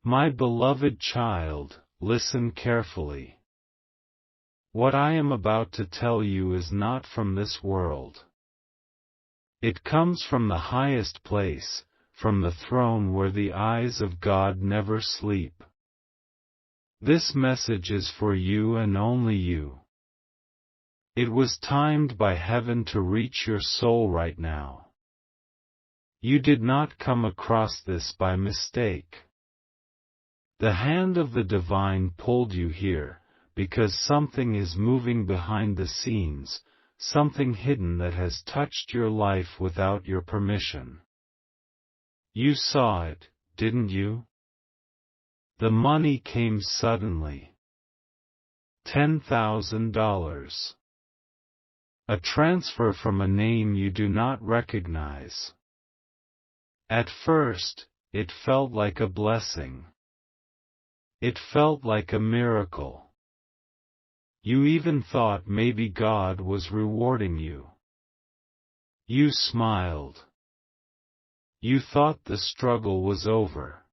My beloved child, listen carefully. What I am about to tell you is not from this world. It comes from the highest place, from the throne where the eyes of God never sleep. This message is for you and only you. It was timed by heaven to reach your soul right now. You did not come across this by mistake. The hand of the divine pulled you here, because something is moving behind the scenes, something hidden that has touched your life without your permission. You saw it, didn't you? The money came suddenly. $10,000. A transfer from a name you do not recognize. At first, it felt like a blessing. It felt like a miracle. You even thought maybe God was rewarding you. You smiled. You thought the struggle was over.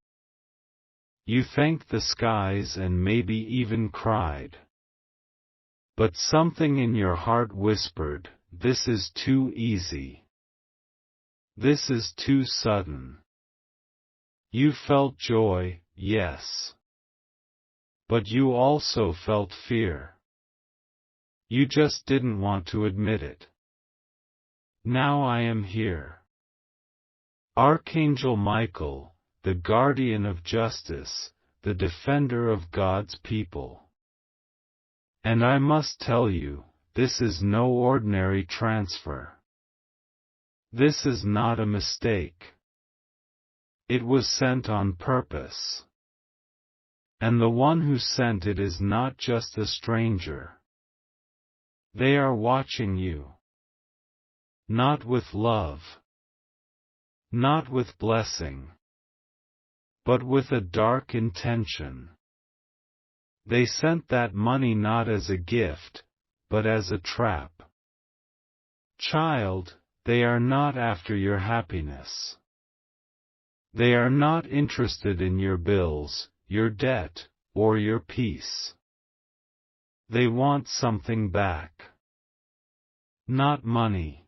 You thanked the skies and maybe even cried. But something in your heart whispered, "This is too easy. This is too sudden." You felt joy, yes. But you also felt fear. You just didn't want to admit it. Now I am here. Archangel Michael, the guardian of justice, the defender of God's people. And I must tell you, this is no ordinary transfer. This is not a mistake. It was sent on purpose. And the one who sent it is not just a stranger. They are watching you. Not with love. Not with blessing. But with a dark intention. They sent that money not as a gift, but as a trap. Child, they are not after your happiness. They are not interested in your bills, your debt, or your peace. They want something back. Not money.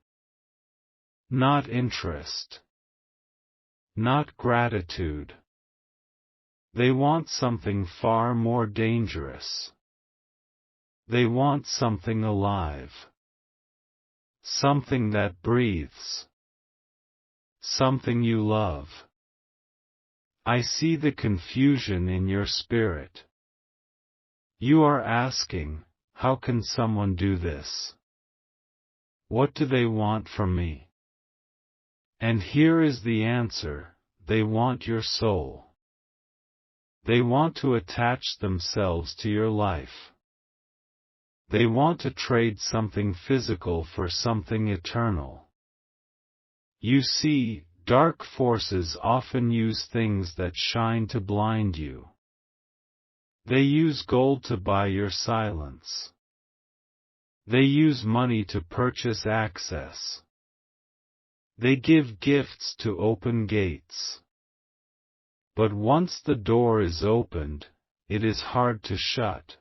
Not interest. Not gratitude. They want something far more dangerous. They want something alive. Something that breathes. Something you love. I see the confusion in your spirit. You are asking, how can someone do this? What do they want from me? And here is the answer, they want your soul. They want to attach themselves to your life. They want to trade something physical for something eternal. You see, dark forces often use things that shine to blind you. They use gold to buy your silence. They use money to purchase access. They give gifts to open gates. But once the door is opened, it is hard to shut.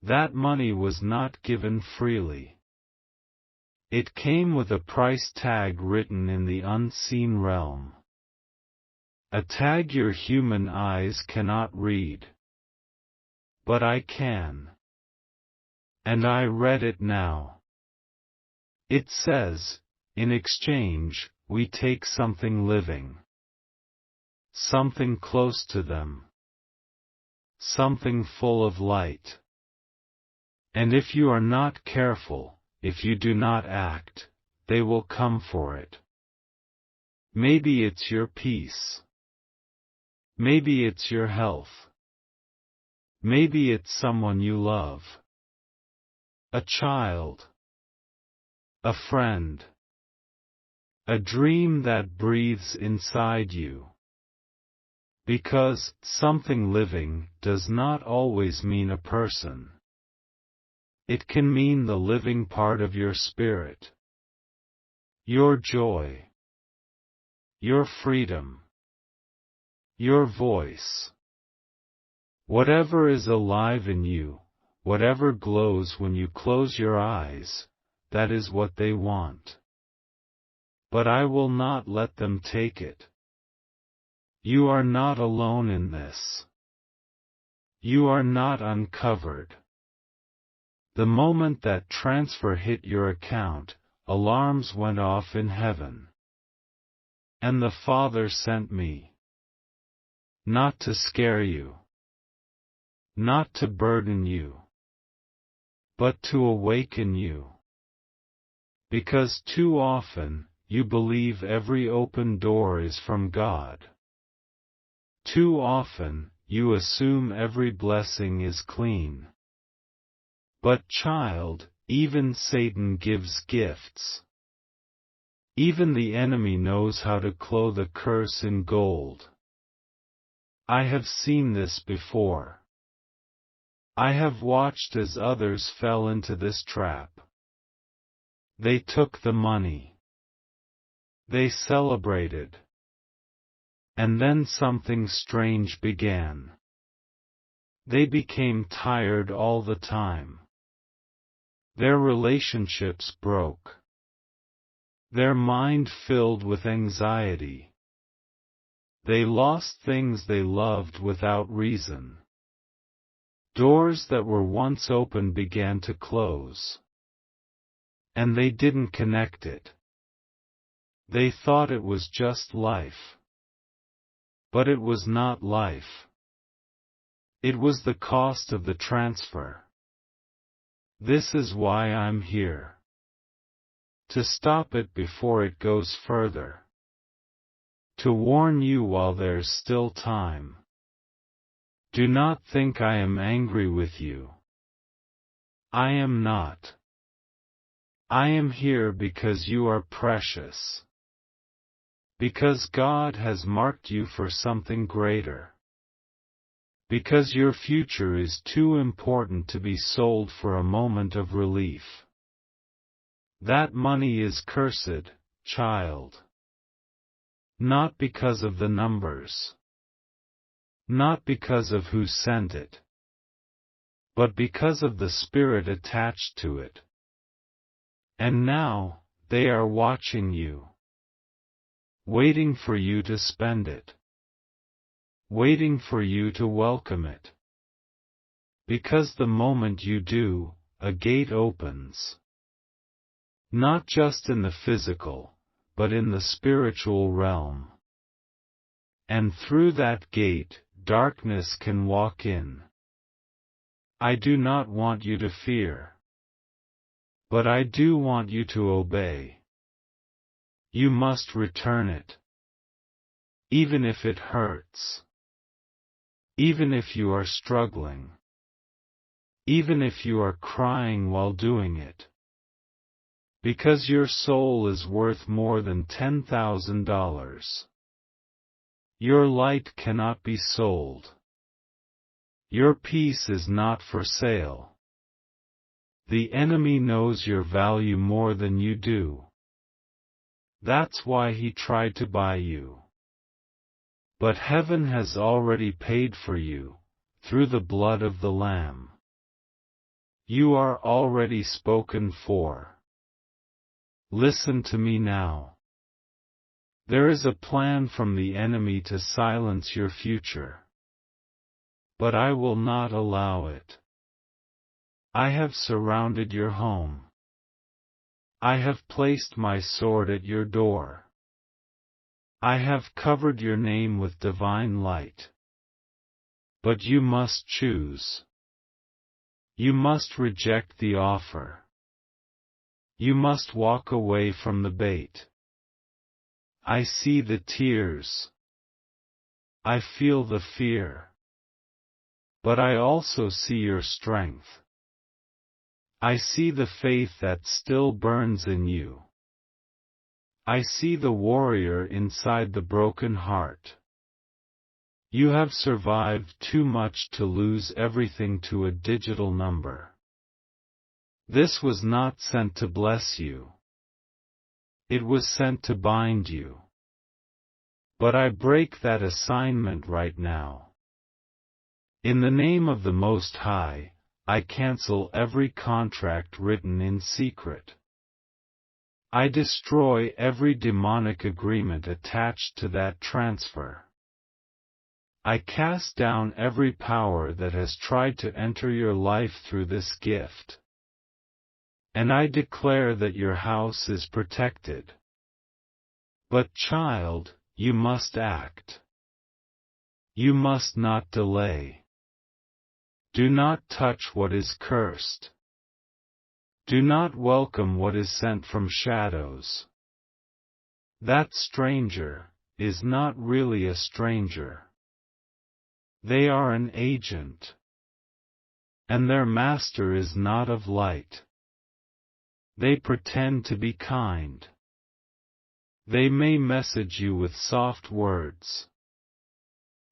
That money was not given freely. It came with a price tag written in the unseen realm. A tag your human eyes cannot read. But I can. And I read it now. It says, in exchange, we take something living. Something close to them. Something full of light. And if you are not careful, if you do not act, they will come for it. Maybe it's your peace. Maybe it's your health. Maybe it's someone you love. A child. A friend. A dream that breathes inside you. Because something living does not always mean a person. It can mean the living part of your spirit. Your joy. Your freedom. Your voice. Whatever is alive in you, whatever glows when you close your eyes, that is what they want. But I will not let them take it. You are not alone in this. You are not uncovered. The moment that transfer hit your account, alarms went off in heaven. And the Father sent me. Not to scare you. Not to burden you. But to awaken you. Because too often, you believe every open door is from God. Too often, you assume every blessing is clean. But child, even Satan gives gifts. Even the enemy knows how to clothe a curse in gold. I have seen this before. I have watched as others fell into this trap. They took the money. They celebrated. And then something strange began. They became tired all the time. Their relationships broke. Their mind filled with anxiety. They lost things they loved without reason. Doors that were once open began to close. And they didn't connect it. They thought it was just life. But it was not life. It was the cost of the transfer. This is why I'm here. To stop it before it goes further. To warn you while there's still time. Do not think I am angry with you. I am not. I am here because you are precious. Because God has marked you for something greater. Because your future is too important to be sold for a moment of relief. That money is cursed, child. Not because of the numbers. Not because of who sent it. But because of the spirit attached to it. And now, they are watching you. Waiting for you to spend it. Waiting for you to welcome it. Because the moment you do, a gate opens. Not just in the physical, but in the spiritual realm. And through that gate, darkness can walk in. I do not want you to fear. But I do want you to obey. You must return it. Even if it hurts. Even if you are struggling. Even if you are crying while doing it. Because your soul is worth more than $10,000. Your light cannot be sold. Your peace is not for sale. The enemy knows your value more than you do. That's why he tried to buy you. But heaven has already paid for you, through the blood of the Lamb. You are already spoken for. Listen to me now. There is a plan from the enemy to silence your future. But I will not allow it. I have surrounded your home. I have placed my sword at your door. I have covered your name with divine light. But you must choose. You must reject the offer. You must walk away from the bait. I see the tears. I feel the fear. But I also see your strength. I see the faith that still burns in you. I see the warrior inside the broken heart. You have survived too much to lose everything to a digital number. This was not sent to bless you. It was sent to bind you. But I break that assignment right now. In the name of the Most High, I cancel every contract written in secret. I destroy every demonic agreement attached to that transfer. I cast down every power that has tried to enter your life through this gift. And I declare that your house is protected. But child, you must act. You must not delay. Do not touch what is cursed. Do not welcome what is sent from shadows. That stranger is not really a stranger. They are an agent. And their master is not of light. They pretend to be kind. They may message you with soft words.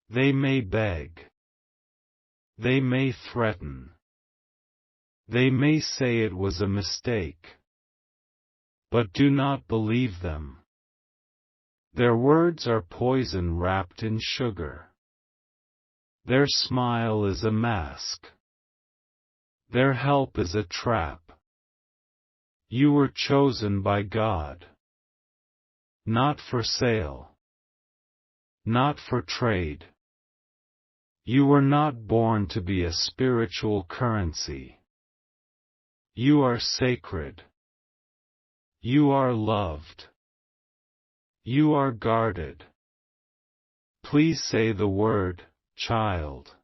They may beg. They may threaten. They may say it was a mistake. But do not believe them. Their words are poison wrapped in sugar. Their smile is a mask. Their help is a trap. You were chosen by God. Not for sale. Not for trade. You were not born to be a spiritual currency. You are sacred. You are loved. You are guarded. Please say the word, child.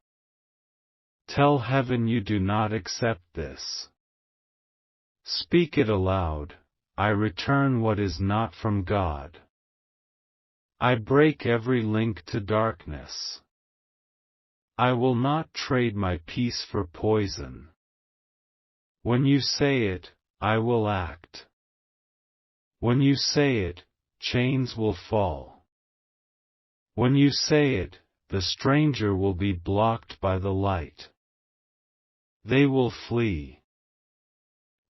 Tell heaven you do not accept this. Speak it aloud, I return what is not from God. I break every link to darkness. I will not trade my peace for poison. When you say it, I will act. When you say it, chains will fall. When you say it, the stranger will be blocked by the light. They will flee.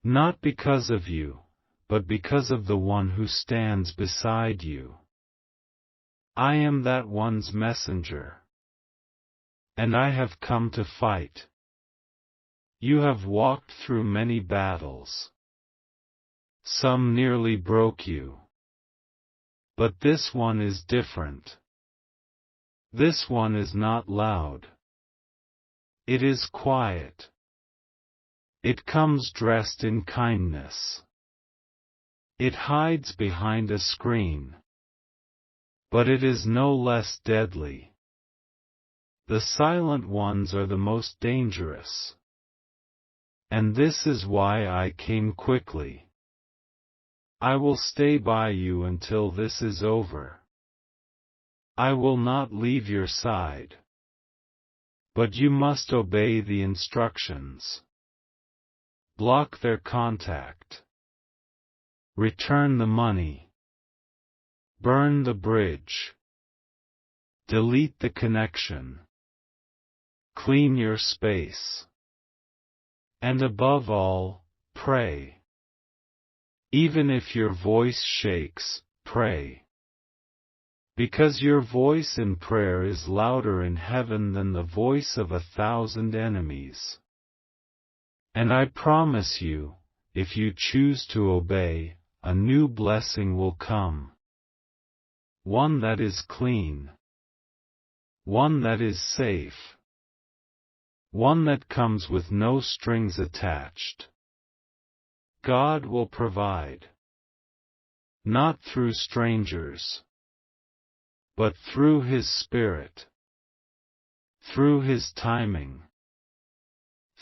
Not because of you, but because of the one who stands beside you. I am that one's messenger. And I have come to fight. You have walked through many battles. Some nearly broke you. But this one is different. This one is not loud. It is quiet. It comes dressed in kindness. It hides behind a screen. But it is no less deadly. The silent ones are the most dangerous. And this is why I came quickly. I will stay by you until this is over. I will not leave your side. But you must obey the instructions. Block their contact. Return the money. Burn the bridge. Delete the connection. Clean your space. And above all, pray. Even if your voice shakes, pray. Because your voice in prayer is louder in heaven than the voice of 1,000 enemies. And I promise you, if you choose to obey, a new blessing will come. One that is clean. One that is safe. One that comes with no strings attached. God will provide. Not through strangers. But through His Spirit. Through His timing.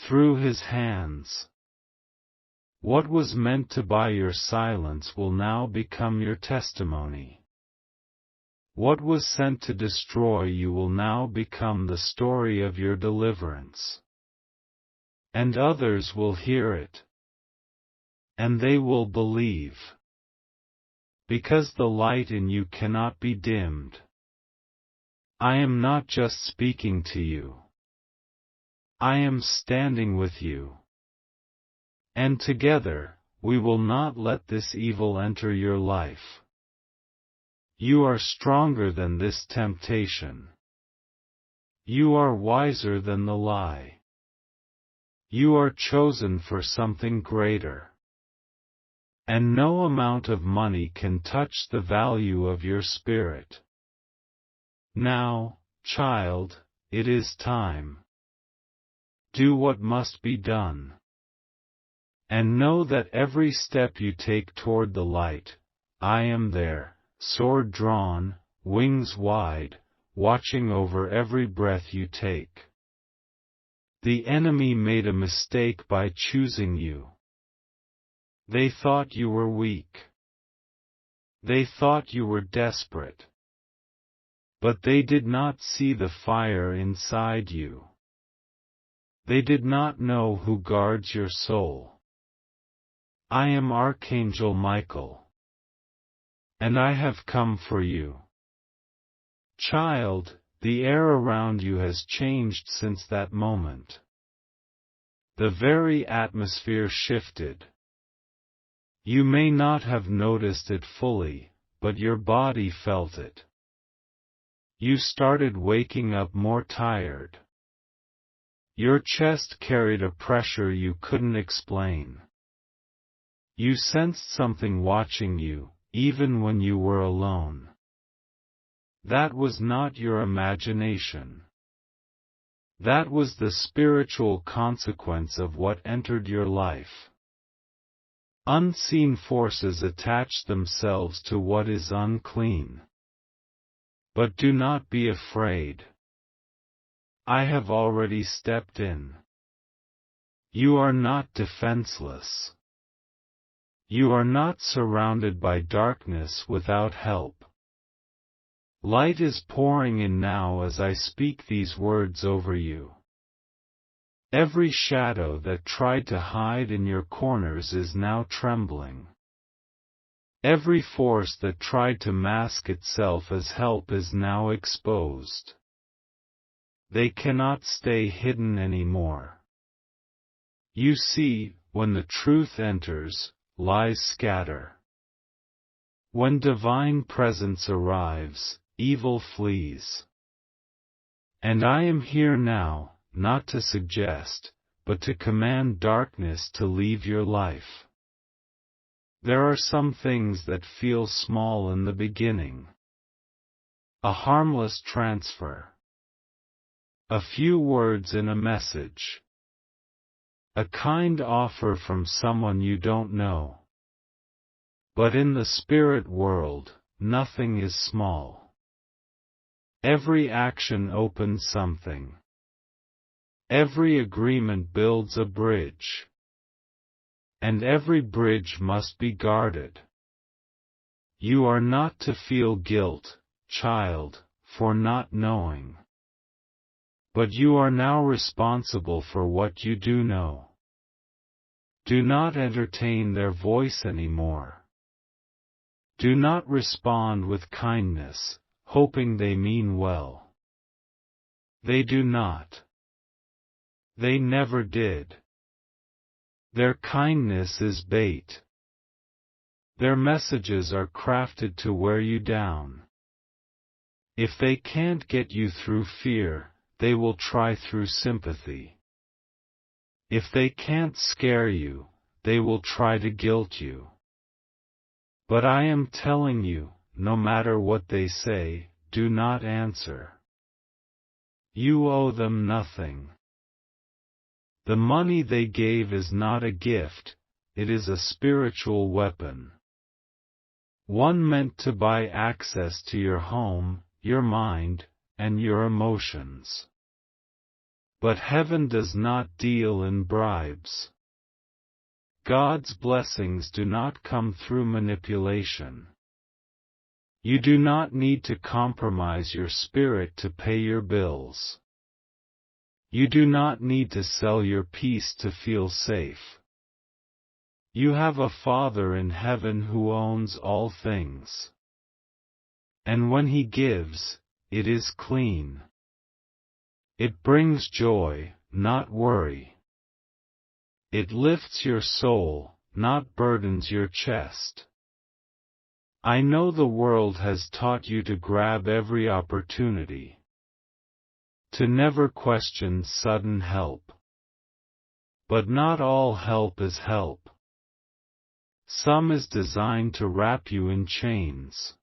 Through His hands. What was meant to buy your silence will now become your testimony. What was sent to destroy you will now become the story of your deliverance. And others will hear it. And they will believe. Because the light in you cannot be dimmed. I am not just speaking to you. I am standing with you. And together, we will not let this evil enter your life. You are stronger than this temptation. You are wiser than the lie. You are chosen for something greater. And no amount of money can touch the value of your spirit. Now, child, it is time. Do what must be done. And know that every step you take toward the light, I am there, sword drawn, wings wide, watching over every breath you take. The enemy made a mistake by choosing you. They thought you were weak. They thought you were desperate. But they did not see the fire inside you. They did not know who guards your soul. I am Archangel Michael. And I have come for you. Child, the air around you has changed since that moment. The very atmosphere shifted. You may not have noticed it fully, but your body felt it. You started waking up more tired. Your chest carried a pressure you couldn't explain. You sensed something watching you, even when you were alone. That was not your imagination. That was the spiritual consequence of what entered your life. Unseen forces attach themselves to what is unclean. But do not be afraid. I have already stepped in. You are not defenseless. You are not surrounded by darkness without help. Light is pouring in now as I speak these words over you. Every shadow that tried to hide in your corners is now trembling. Every force that tried to mask itself as help is now exposed. They cannot stay hidden anymore. You see, when the truth enters, lies scatter. When divine presence arrives, evil flees. And I am here now, not to suggest, but to command darkness to leave your life. There are some things that feel small in the beginning. A harmless transfer. A few words in a message. A kind offer from someone you don't know. But in the spirit world, nothing is small. Every action opens something. Every agreement builds a bridge. And every bridge must be guarded. You are not to feel guilt, child, for not knowing. But you are now responsible for what you do know. Do not entertain their voice anymore. Do not respond with kindness, hoping they mean well. They do not. They never did. Their kindness is bait. Their messages are crafted to wear you down. If they can't get you through fear, they will try through sympathy. If they can't scare you, they will try to guilt you. But I am telling you, no matter what they say, do not answer. You owe them nothing. The money they gave is not a gift, it is a spiritual weapon. One meant to buy access to your home, your mind, and your emotions. But heaven does not deal in bribes. God's blessings do not come through manipulation. You do not need to compromise your spirit to pay your bills. You do not need to sell your peace to feel safe. You have a Father in heaven who owns all things. And when He gives, it is clean. It brings joy, not worry. It lifts your soul, not burdens your chest. I know the world has taught you to grab every opportunity, to never question sudden help. But not all help is help. Some is designed to wrap you in chains.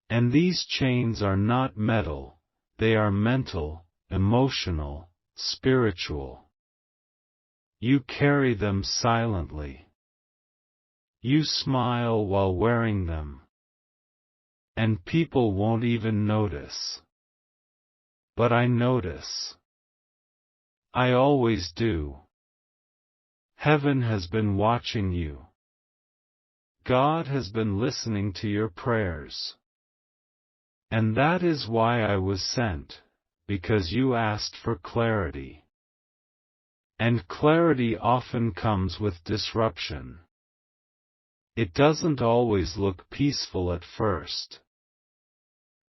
And these chains are not metal, they are mental, emotional, spiritual. You carry them silently. You smile while wearing them. And people won't even notice. But I notice. I always do. Heaven has been watching you. God has been listening to your prayers. And that is why I was sent, because you asked for clarity. And clarity often comes with disruption. It doesn't always look peaceful at first.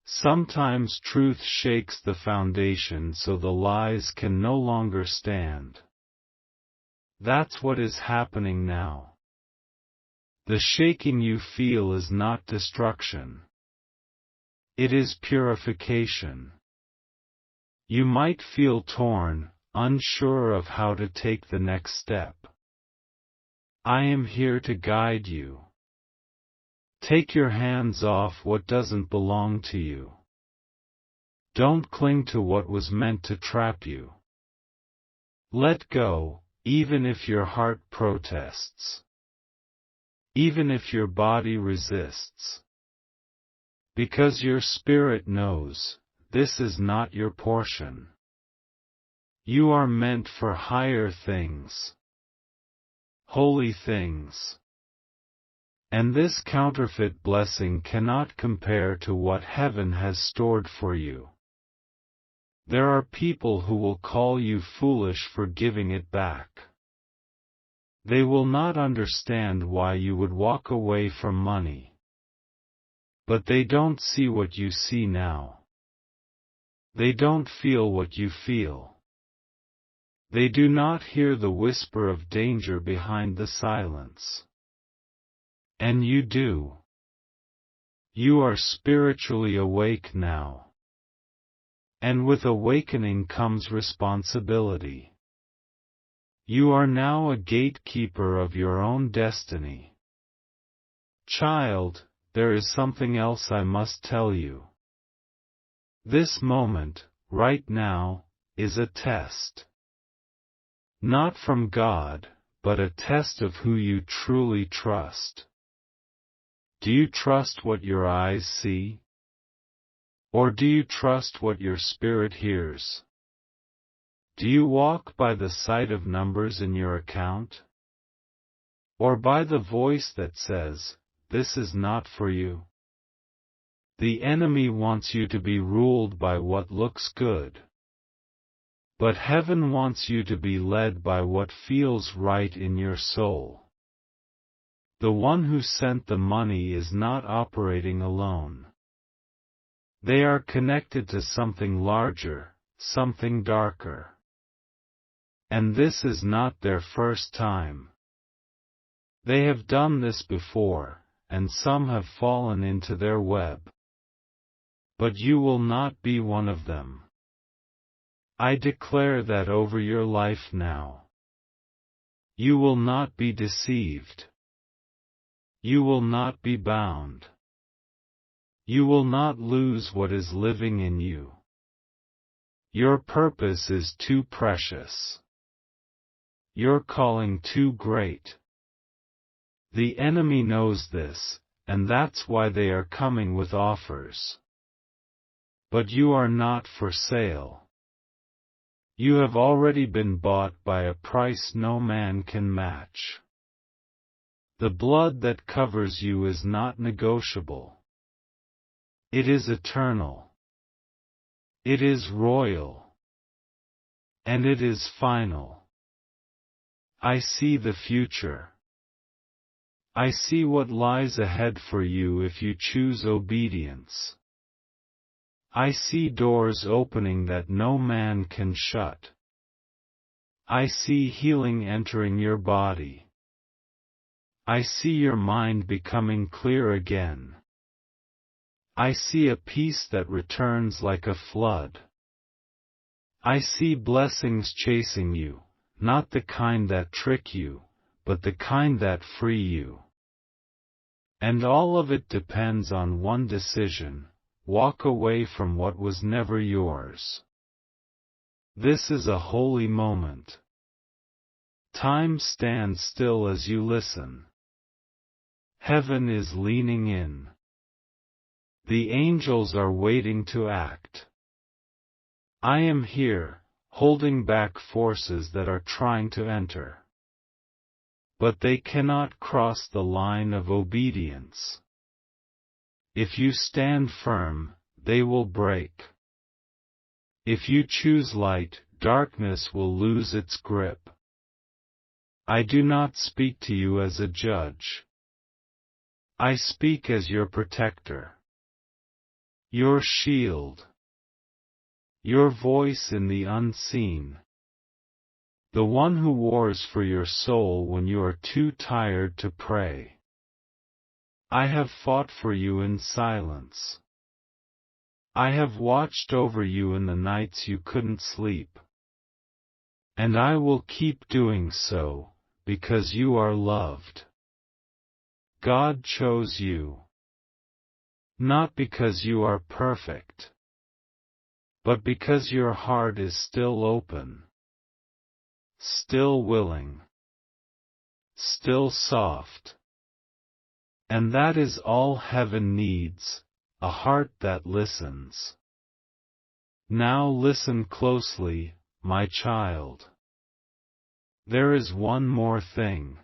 Sometimes truth shakes the foundation so the lies can no longer stand. That's what is happening now. The shaking you feel is not destruction. It is purification. You might feel torn, unsure of how to take the next step. I am here to guide you. Take your hands off what doesn't belong to you. Don't cling to what was meant to trap you. Let go, even if your heart protests. Even if your body resists. Because your spirit knows, this is not your portion. You are meant for higher things. Holy things. And this counterfeit blessing cannot compare to what heaven has stored for you. There are people who will call you foolish for giving it back. They will not understand why you would walk away from money. But they don't see what you see now. They don't feel what you feel. They do not hear the whisper of danger behind the silence. And you do. You are spiritually awake now. And with awakening comes responsibility. You are now a gatekeeper of your own destiny. Child, there is something else I must tell you. This moment, right now, is a test. Not from God, but a test of who you truly trust. Do you trust what your eyes see? Or do you trust what your spirit hears? Do you walk by the sight of numbers in your account? Or by the voice that says, "This is not for you"? The enemy wants you to be ruled by what looks good. But heaven wants you to be led by what feels right in your soul. The one who sent the money is not operating alone. They are connected to something larger, something darker. And this is not their first time. They have done this before, and some have fallen into their web. But you will not be one of them. I declare that over your life now. You will not be deceived. You will not be bound. You will not lose what is living in you. Your purpose is too precious. Your calling too great. The enemy knows this, and that's why they are coming with offers. But you are not for sale. You have already been bought by a price no man can match. The blood that covers you is not negotiable. It is eternal. It is royal. And it is final. I see the future. I see what lies ahead for you if you choose obedience. I see doors opening that no man can shut. I see healing entering your body. I see your mind becoming clear again. I see a peace that returns like a flood. I see blessings chasing you, not the kind that trick you, but the kind that free you. And all of it depends on one decision: walk away from what was never yours. This is a holy moment. Time stands still as you listen. Heaven is leaning in. The angels are waiting to act. I am here, holding back forces that are trying to enter. But they cannot cross the line of obedience. If you stand firm, they will break. If you choose light, darkness will lose its grip. I do not speak to you as a judge. I speak as your protector. Your shield. Your voice in the unseen. The one who wars for your soul when you are too tired to pray. I have fought for you in silence. I have watched over you in the nights you couldn't sleep. And I will keep doing so, because you are loved. God chose you. Not because you are perfect, but because your heart is still open, still willing, still soft. And that is all heaven needs, a heart that listens. Now listen closely, my child. There is one more thing.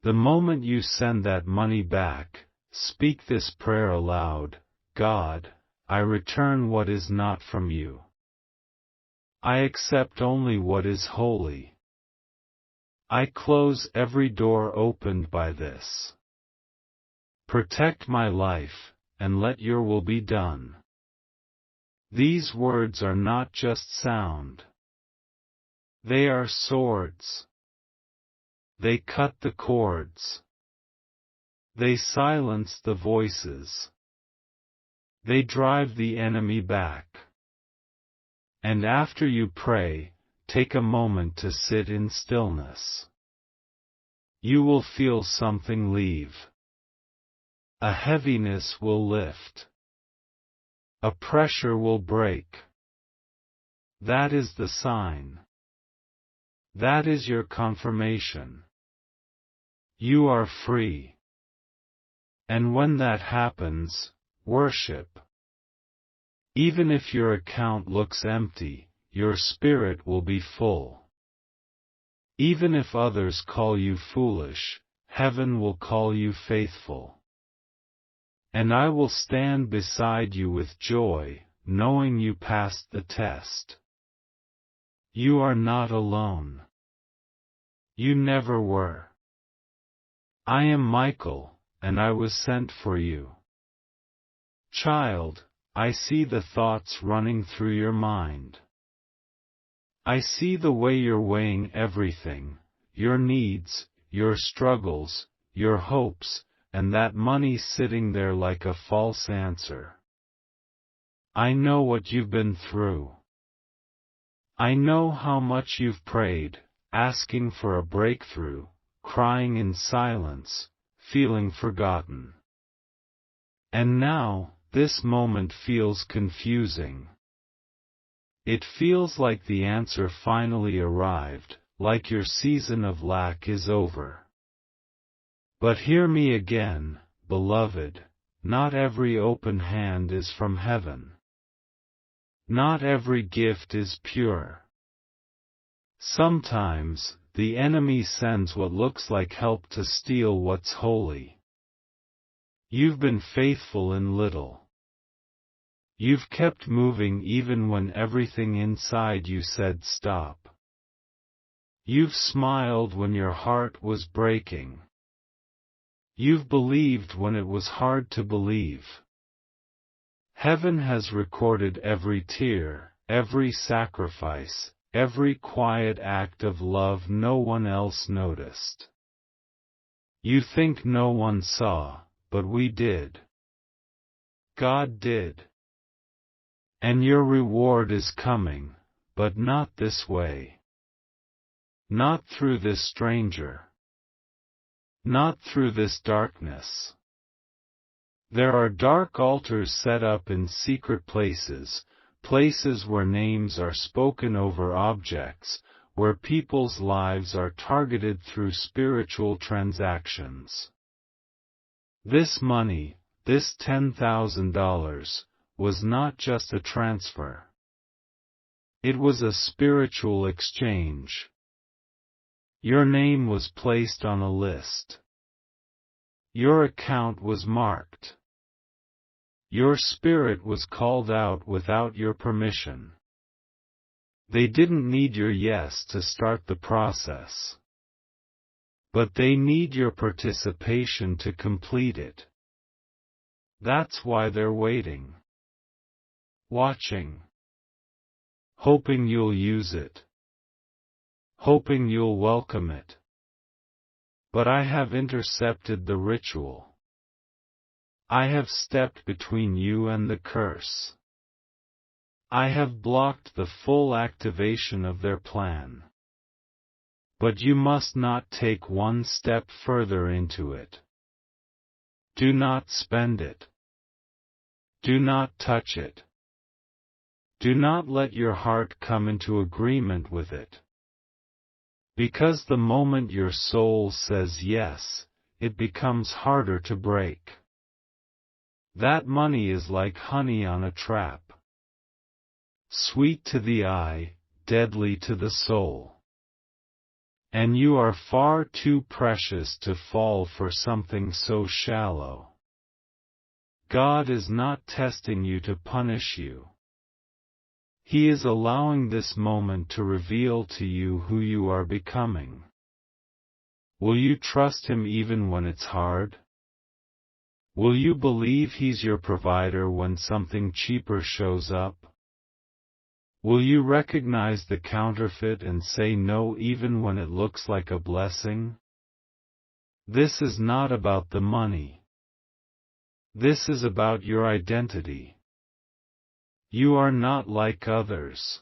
The moment you send that money back, speak this prayer aloud: God, I return what is not from you. I accept only what is holy. I close every door opened by this. Protect my life, and let your will be done. These words are not just sound. They are swords. They cut the cords. They silence the voices. They drive the enemy back. And after you pray, take a moment to sit in stillness. You will feel something leave. A heaviness will lift. A pressure will break. That is the sign. That is your confirmation. You are free. And when that happens, worship. Even if your account looks empty, your spirit will be full. Even if others call you foolish, heaven will call you faithful. And I will stand beside you with joy, knowing you passed the test. You are not alone. You never were. I am Michael, and I was sent for you. Child, I see the thoughts running through your mind. I see the way you're weighing everything, your needs, your struggles, your hopes, and that money sitting there like a false answer. I know what you've been through. I know how much you've prayed, asking for a breakthrough, crying in silence, feeling forgotten. And now, this moment feels confusing. It feels like the answer finally arrived, like your season of lack is over. But hear me again, beloved, not every open hand is from heaven. Not every gift is pure. Sometimes, the enemy sends what looks like help to steal what's holy. You've been faithful in little. You've kept moving even when everything inside you said stop. You've smiled when your heart was breaking. You've believed when it was hard to believe. Heaven has recorded every tear, every sacrifice, every quiet act of love no one else noticed. You think no one saw, but we did. God did. And your reward is coming, but not this way. Not through this stranger. Not through this darkness. There are dark altars set up in secret places, places where names are spoken over objects, where people's lives are targeted through spiritual transactions. This money, this $10,000, was not just a transfer. It was a spiritual exchange. Your name was placed on a list. Your account was marked. Your spirit was called out without your permission. They didn't need your yes to start the process. But they need your participation to complete it. That's why they're waiting. Watching. Hoping you'll use it. Hoping you'll welcome it. But I have intercepted the ritual. I have stepped between you and the curse. I have blocked the full activation of their plan. But you must not take one step further into it. Do not spend it. Do not touch it. Do not let your heart come into agreement with it. Because the moment your soul says yes, it becomes harder to break. That money is like honey on a trap. Sweet to the eye, deadly to the soul. And you are far too precious to fall for something so shallow. God is not testing you to punish you. He is allowing this moment to reveal to you who you are becoming. Will you trust Him even when it's hard? Will you believe He's your provider when something cheaper shows up? Will you recognize the counterfeit and say no even when it looks like a blessing? This is not about the money. This is about your identity. You are not like others.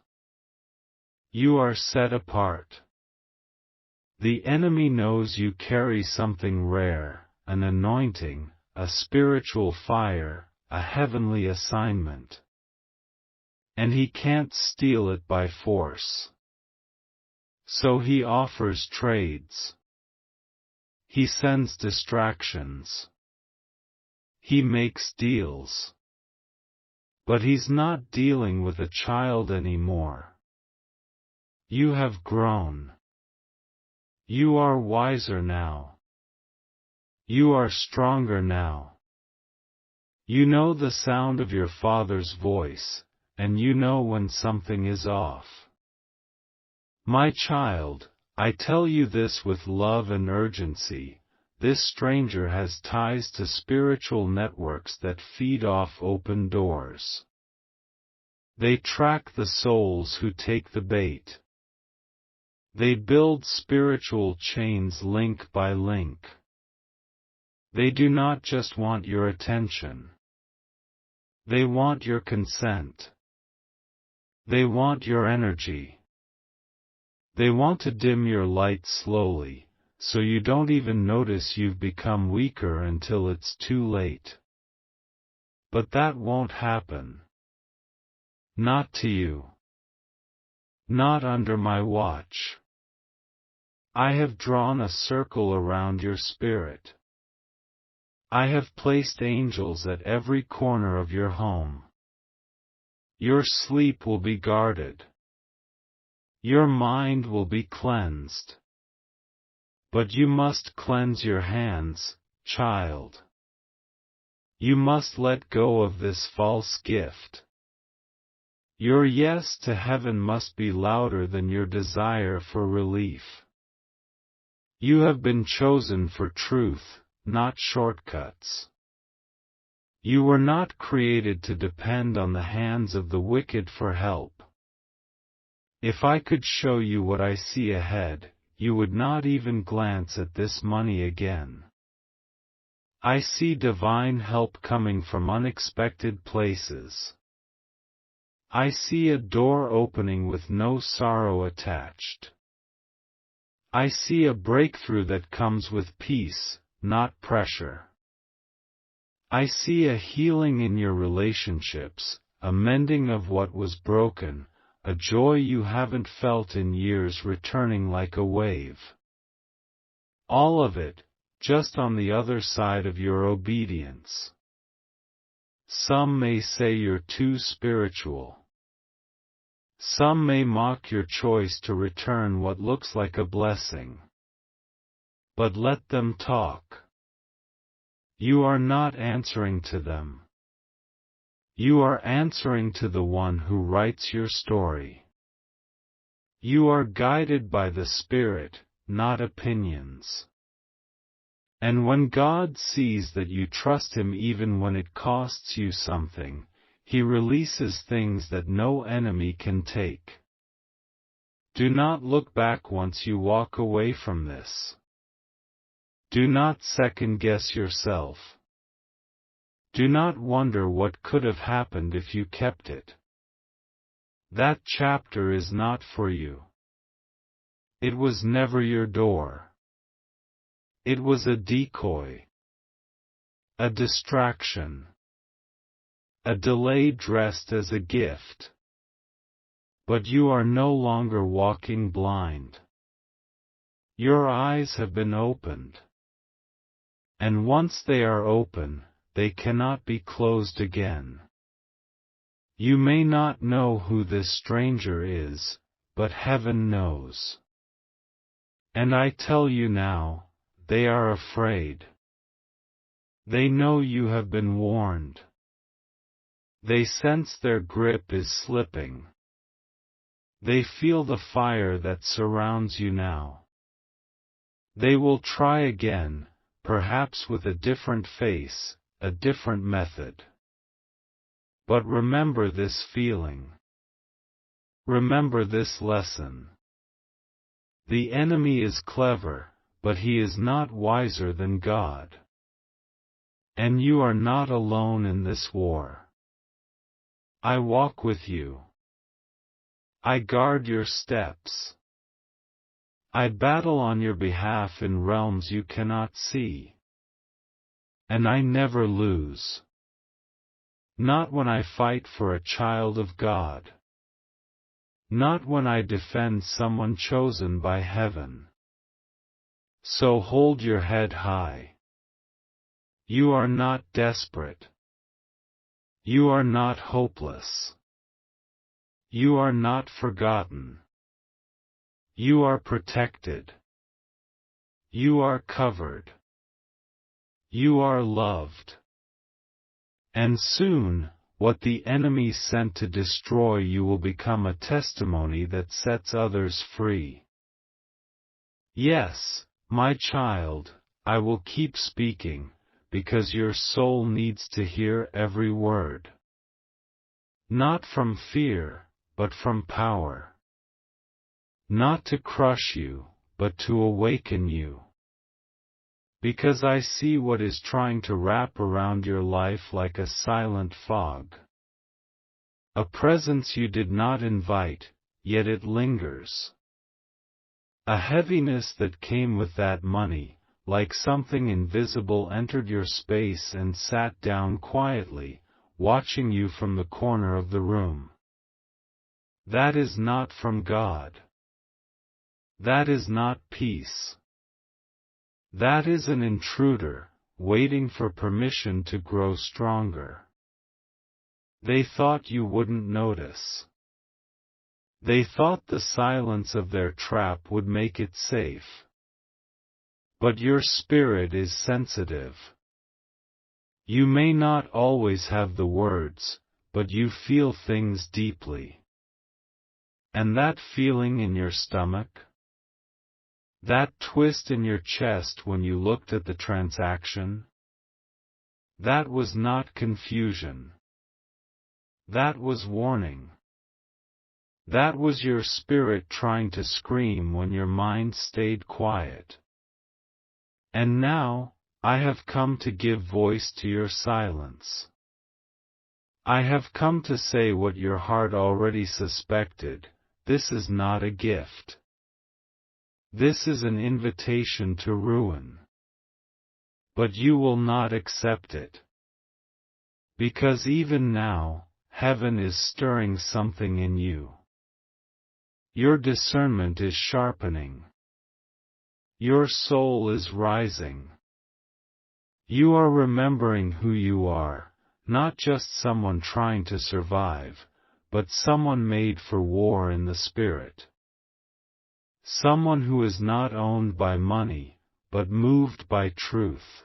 You are set apart. The enemy knows you carry something rare, an anointing, a spiritual fire, a heavenly assignment. And he can't steal it by force. So he offers trades. He sends distractions. He makes deals. But he's not dealing with a child anymore. You have grown. You are wiser now. You are stronger now. You know the sound of your Father's voice, and you know when something is off. My child, I tell you this with love and urgency, this stranger has ties to spiritual networks that feed off open doors. They track the souls who take the bait. They build spiritual chains link by link. They do not just want your attention. They want your consent. They want your energy. They want to dim your light slowly, so you don't even notice you've become weaker until it's too late. But that won't happen. Not to you. Not under my watch. I have drawn a circle around your spirit. I have placed angels at every corner of your home. Your sleep will be guarded. Your mind will be cleansed. But you must cleanse your hands, child. You must let go of this false gift. Your yes to heaven must be louder than your desire for relief. You have been chosen for truth, not shortcuts. You were not created to depend on the hands of the wicked for help. If I could show you what I see ahead, you would not even glance at this money again. I see divine help coming from unexpected places. I see a door opening with no sorrow attached. I see a breakthrough that comes with peace, not pressure. I see a healing in your relationships, a mending of what was broken, a joy you haven't felt in years returning like a wave. All of it, just on the other side of your obedience. Some may say you're too spiritual. Some may mock your choice to return what looks like a blessing. But let them talk. You are not answering to them. You are answering to the one who writes your story. You are guided by the Spirit, not opinions. And when God sees that you trust Him even when it costs you something, He releases things that no enemy can take. Do not look back once you walk away from this. Do not second-guess yourself. Do not wonder what could have happened if you kept it. That chapter is not for you. It was never your door. It was a decoy. A distraction. A delay dressed as a gift. But you are no longer walking blind. Your eyes have been opened. And once they are open, they cannot be closed again. You may not know who this stranger is, but heaven knows. And I tell you now, they are afraid. They know you have been warned. They sense their grip is slipping. They feel the fire that surrounds you now. They will try again, perhaps with a different face, a different method. But remember this feeling. Remember this lesson. The enemy is clever, but he is not wiser than God. And you are not alone in this war. I walk with you. I guard your steps. I battle on your behalf in realms you cannot see. And I never lose. Not when I fight for a child of God. Not when I defend someone chosen by heaven. So hold your head high. You are not desperate. You are not hopeless. You are not forgotten. You are protected. You are covered. You are loved. And soon, what the enemy sent to destroy you will become a testimony that sets others free. Yes, my child, I will keep speaking, because your soul needs to hear every word. Not from fear, but from power. Not to crush you, but to awaken you. Because I see what is trying to wrap around your life like a silent fog. A presence you did not invite, yet it lingers. A heaviness that came with that money, like something invisible entered your space and sat down quietly, watching you from the corner of the room. That is not from God. That is not peace. That is an intruder, waiting for permission to grow stronger. They thought you wouldn't notice. They thought the silence of their trap would make it safe. But your spirit is sensitive. You may not always have the words, but you feel things deeply. And that feeling in your stomach? That twist in your chest when you looked at the transaction? That was not confusion. That was warning. That was your spirit trying to scream when your mind stayed quiet. And now, I have come to give voice to your silence. I have come to say what your heart already suspected. This is not a gift. This is an invitation to ruin. But you will not accept it. Because even now, heaven is stirring something in you. Your discernment is sharpening. Your soul is rising. You are remembering who you are, not just someone trying to survive, but someone made for war in the spirit. Someone who is not owned by money, but moved by truth.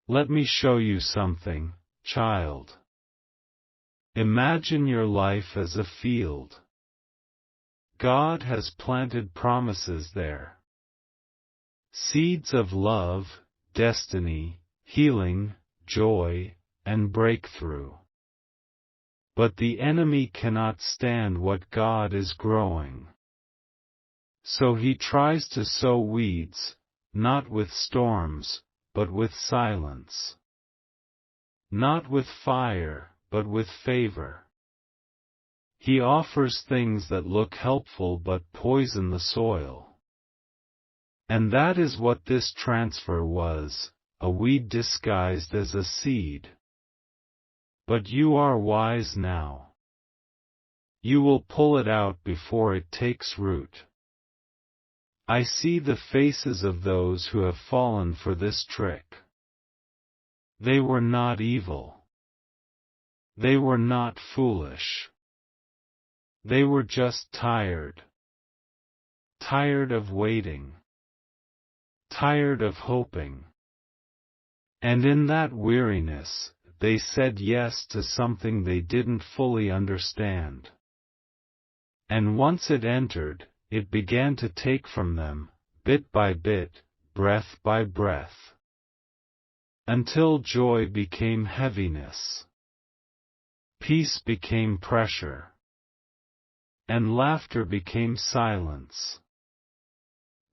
Let me show you something, child. Imagine your life as a field. God has planted promises there. Seeds of love, destiny, healing, joy, and breakthrough. But the enemy cannot stand what God is growing. So he tries to sow weeds, not with storms, but with silence. Not with fire, but with favor. He offers things that look helpful but poison the soil. And that is what this transfer was, a weed disguised as a seed. But you are wise now. You will pull it out before it takes root. I see the faces of those who have fallen for this trick. They were not evil. They were not foolish. They were just tired. Tired of waiting. Tired of hoping. And in that weariness, they said yes to something they didn't fully understand. And once it entered, it began to take from them, bit by bit, breath by breath. Until joy became heaviness. Peace became pressure. And laughter became silence.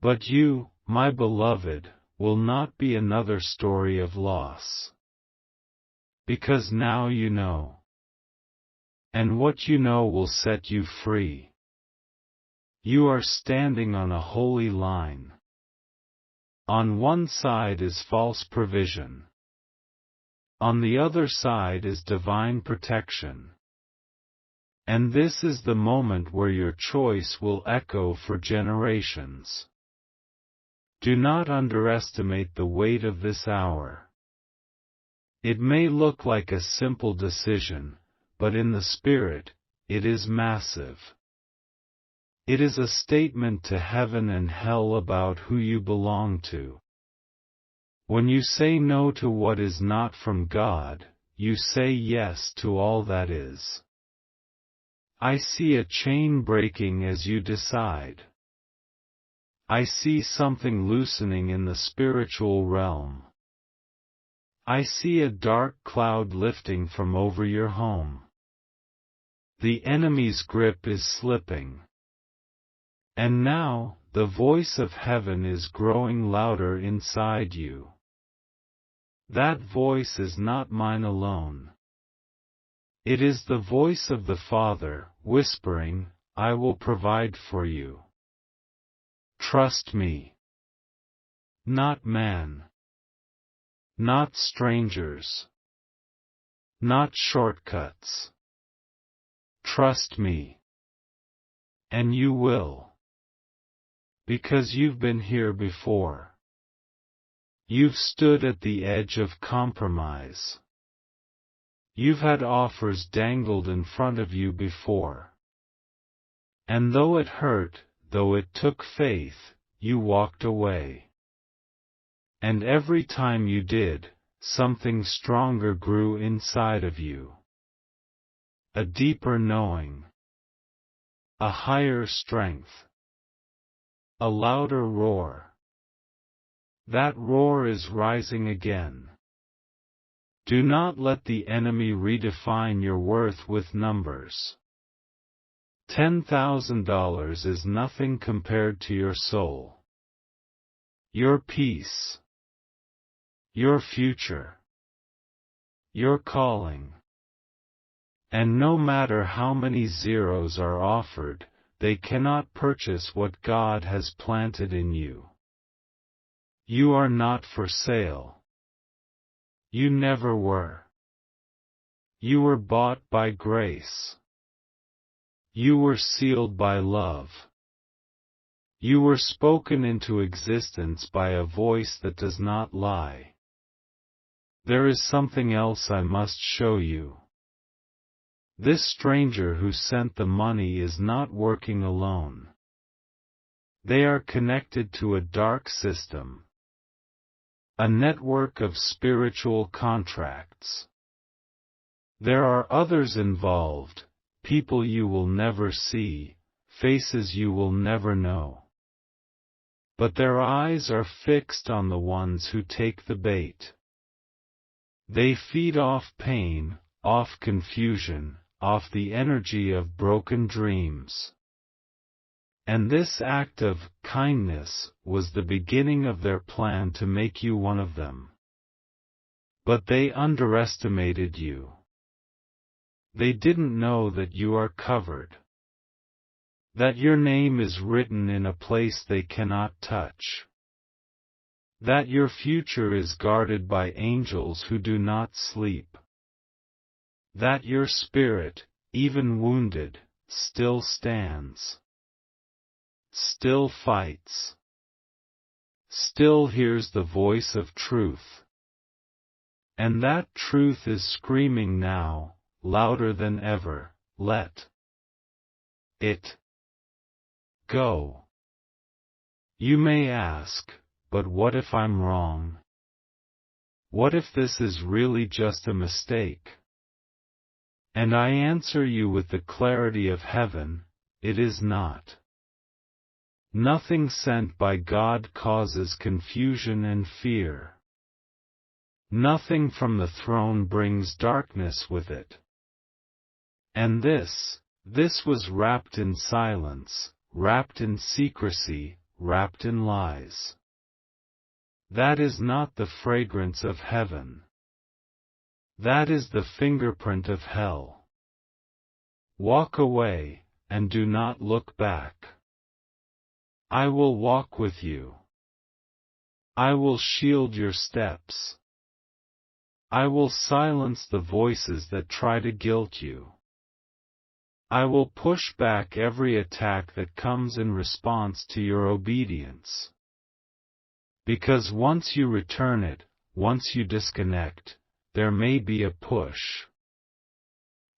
But you, my beloved, will not be another story of loss. Because now you know. And what you know will set you free. You are standing on a holy line. On one side is false provision. On the other side is divine protection. And this is the moment where your choice will echo for generations. Do not underestimate the weight of this hour. It may look like a simple decision, but in the spirit, it is massive. It is a statement to heaven and hell about who you belong to. When you say no to what is not from God, you say yes to all that is. I see a chain breaking as you decide. I see something loosening in the spiritual realm. I see a dark cloud lifting from over your home. The enemy's grip is slipping. And now, the voice of heaven is growing louder inside you. That voice is not mine alone. It is the voice of the Father, whispering, I will provide for you. Trust me. Not man. Not strangers. Not shortcuts. Trust me. And you will. Because you've been here before. You've stood at the edge of compromise. You've had offers dangled in front of you before. And though it hurt, though it took faith, you walked away. And every time you did, something stronger grew inside of you. A deeper knowing. A higher strength. A louder roar. That roar is rising again. Do not let the enemy redefine your worth with numbers. $10,000 is nothing compared to your soul. Your peace. your future, your calling. And no matter how many zeros are offered, they cannot purchase what God has planted in you. You are not for sale. You never were. You were bought by grace. You were sealed by love. You were spoken into existence by a voice that does not lie. There is something else I must show you. This stranger who sent the money is not working alone. They are connected to a dark system, a network of spiritual contracts. There are others involved, people you will never see, faces you will never know. But their eyes are fixed on the ones who take the bait. They feed off pain, off confusion, off the energy of broken dreams. And this act of kindness was the beginning of their plan to make you one of them. But they underestimated you. They didn't know that you are covered, that your name is written in a place they cannot touch, that your future is guarded by angels who do not sleep, that your spirit, even wounded, still stands, still fights, still hears the voice of truth. And that truth is screaming now, louder than ever, let it go. You may ask, but what if I'm wrong? What if this is really just a mistake? And I answer you with the clarity of heaven, it is not. Nothing sent by God causes confusion and fear. Nothing from the throne brings darkness with it. And this was wrapped in silence, wrapped in secrecy, wrapped in lies. That is not the fragrance of heaven. That is the fingerprint of hell. Walk away, and do not look back. I will walk with you. I will shield your steps. I will silence the voices that try to guilt you. I will push back every attack that comes in response to your obedience. Because once you return it, once you disconnect, there may be a push.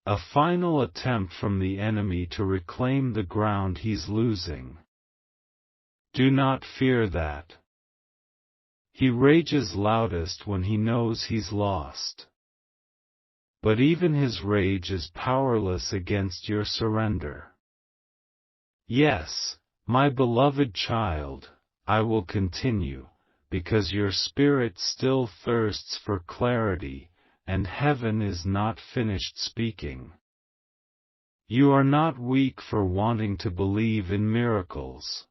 A final attempt from the enemy to reclaim the ground he's losing. Do not fear that. He rages loudest when he knows he's lost. But even his rage is powerless against your surrender. Yes, my beloved child, I will continue, because your spirit still thirsts for clarity, and heaven is not finished speaking. You are not weak for wanting to believe in miracles.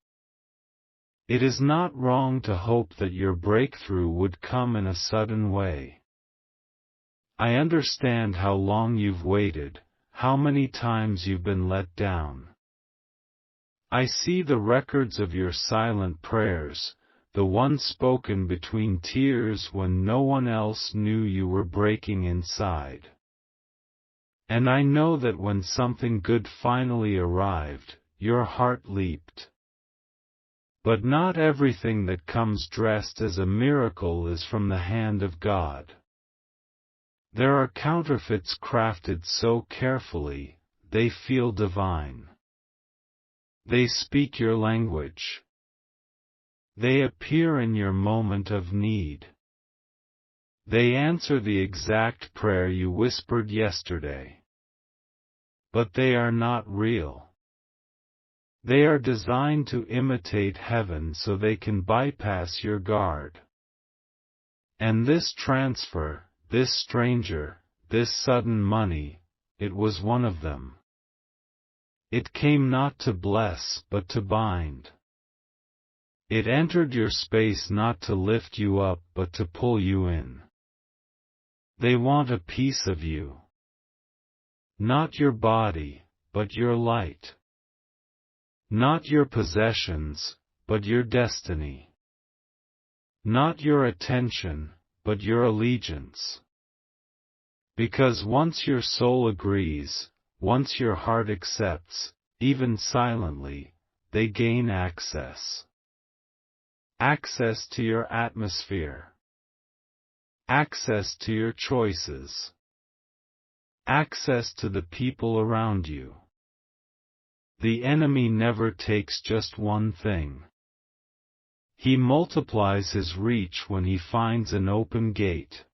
It is not wrong to hope that your breakthrough would come in a sudden way. I understand how long you've waited, how many times you've been let down. I see the records of your silent prayers, the ones spoken between tears when no one else knew you were breaking inside. And I know that when something good finally arrived, your heart leaped. But not everything that comes dressed as a miracle is from the hand of God. There are counterfeits crafted so carefully, they feel divine. They speak your language. They appear in your moment of need. They answer the exact prayer you whispered yesterday. But they are not real. They are designed to imitate heaven so they can bypass your guard. And this transfer, this stranger, this sudden money, it was one of them. It came not to bless but to bind. It entered your space not to lift you up but to pull you in. They want a piece of you. Not your body, but your light. Not your possessions, but your destiny. Not your attention, but your allegiance. Because once your soul agrees, once your heart accepts, even silently, they gain access. Access to your atmosphere. Access to your choices. Access to the people around you. The enemy never takes just one thing. He multiplies his reach when he finds an open gate.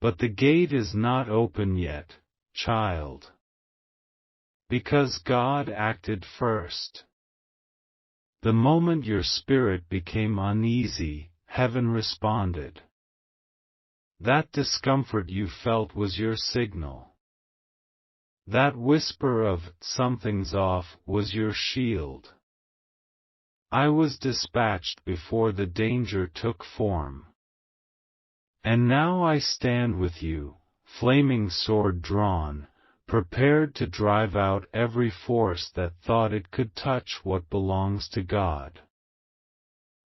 But the gate is not open yet, child. Because God acted first. The moment your spirit became uneasy, heaven responded. That discomfort you felt was your signal. That whisper of "something's off" was your shield. I was dispatched before the danger took form. And now I stand with you, flaming sword drawn, prepared to drive out every force that thought it could touch what belongs to God.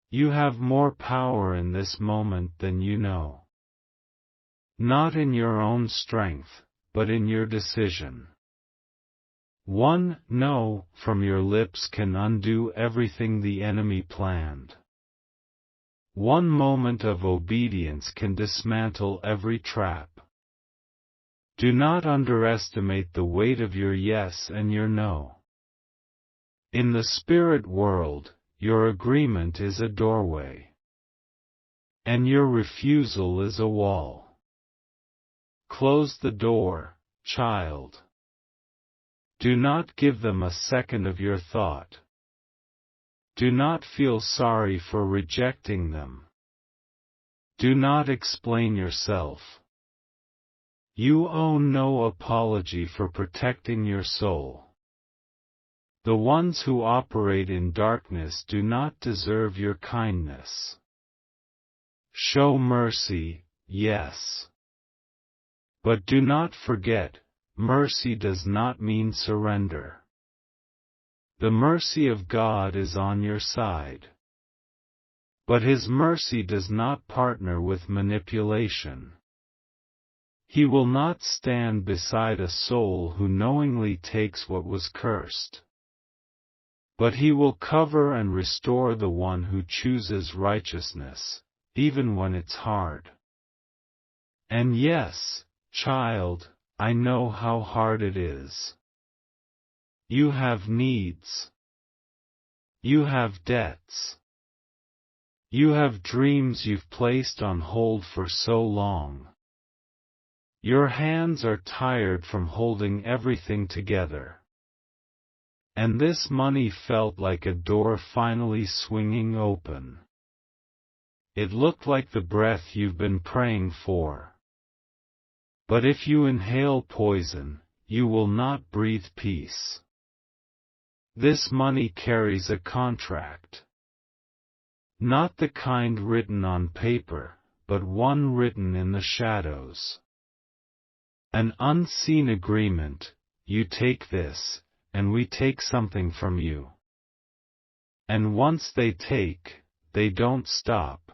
You have more power in this moment than you know. Not in your own strength, but in your decision. One "no" from your lips can undo everything the enemy planned. One moment of obedience can dismantle every trap. Do not underestimate the weight of your yes and your no. In the spirit world, your agreement is a doorway. And your refusal is a wall. Close the door, child. Do not give them a second of your thought. Do not feel sorry for rejecting them. Do not explain yourself. You owe no apology for protecting your soul. The ones who operate in darkness do not deserve your kindness. Show mercy, yes. But do not forget, mercy does not mean surrender. The mercy of God is on your side. But His mercy does not partner with manipulation. He will not stand beside a soul who knowingly takes what was cursed. But He will cover and restore the one who chooses righteousness, even when it's hard. And yes, child, I know how hard it is. You have needs. You have debts. You have dreams you've placed on hold for so long. Your hands are tired from holding everything together. And this money felt like a door finally swinging open. It looked like the breath you've been praying for. But if you inhale poison, you will not breathe peace. This money carries a contract. Not the kind written on paper, but one written in the shadows. An unseen agreement: you take this, and we take something from you. And once they take, they don't stop.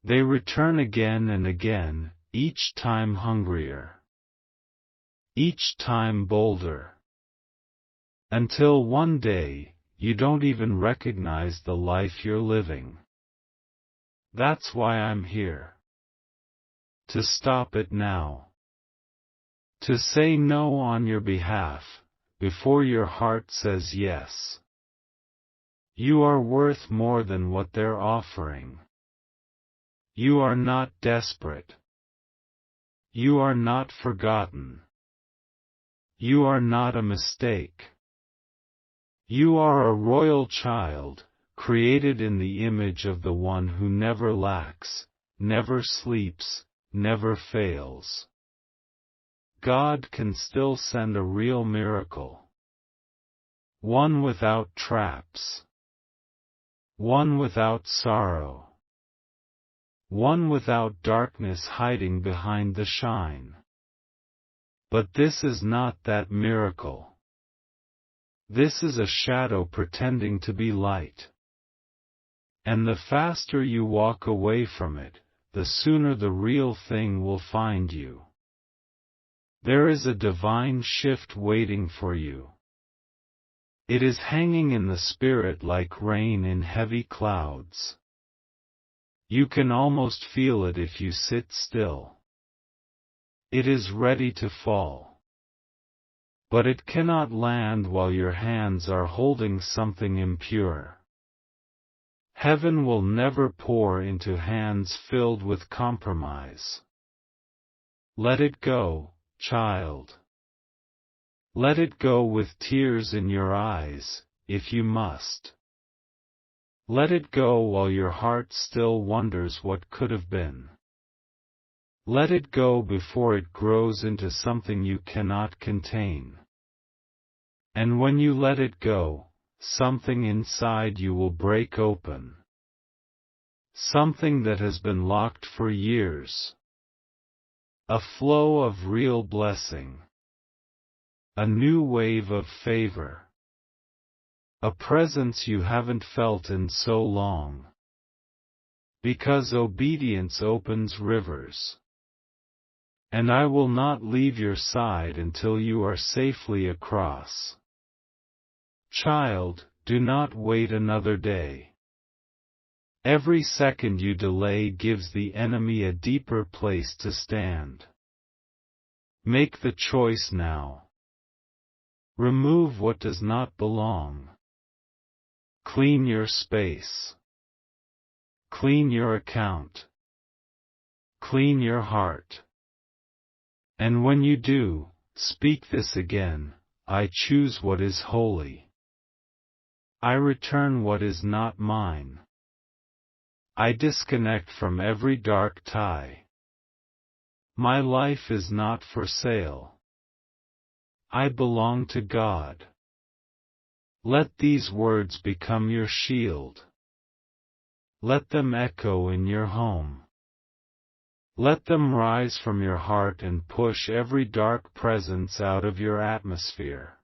They return again and again, each time hungrier. Each time bolder. Until one day, you don't even recognize the life you're living. That's why I'm here. To stop it now. To say no on your behalf, before your heart says yes. You are worth more than what they're offering. You are not desperate. You are not forgotten. You are not a mistake. You are a royal child, created in the image of the one who never lacks, never sleeps, never fails. God can still send a real miracle. One without traps. one without sorrow, one without darkness hiding behind the shine. But this is not that miracle. This is a shadow pretending to be light. And the faster you walk away from it, the sooner the real thing will find you. There is a divine shift waiting for you. It is hanging in the spirit like rain in heavy clouds. You can almost feel it if you sit still. It is ready to fall. But it cannot land while your hands are holding something impure. Heaven will never pour into hands filled with compromise. Let it go, child. Let it go with tears in your eyes, if you must. Let it go while your heart still wonders what could have been. Let it go before it grows into something you cannot contain. And when you let it go, something inside you will break open. Something that has been locked for years. A flow of real blessing. A new wave of favor. A presence you haven't felt in so long. Because obedience opens rivers. And I will not leave your side until you are safely across. Child, do not wait another day. Every second you delay gives the enemy a deeper place to stand. Make the choice now. Remove what does not belong. Clean your space. Clean your account. Clean your heart. And when you do, speak this again: I choose what is holy. I return what is not mine. I disconnect from every dark tie. My life is not for sale. I belong to God. Let these words become your shield. Let them echo in your home. Let them rise from your heart and push every dark presence out of your atmosphere.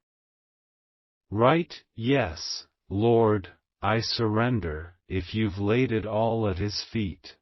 Write, yes, Lord, I surrender, if you've laid it all at His feet.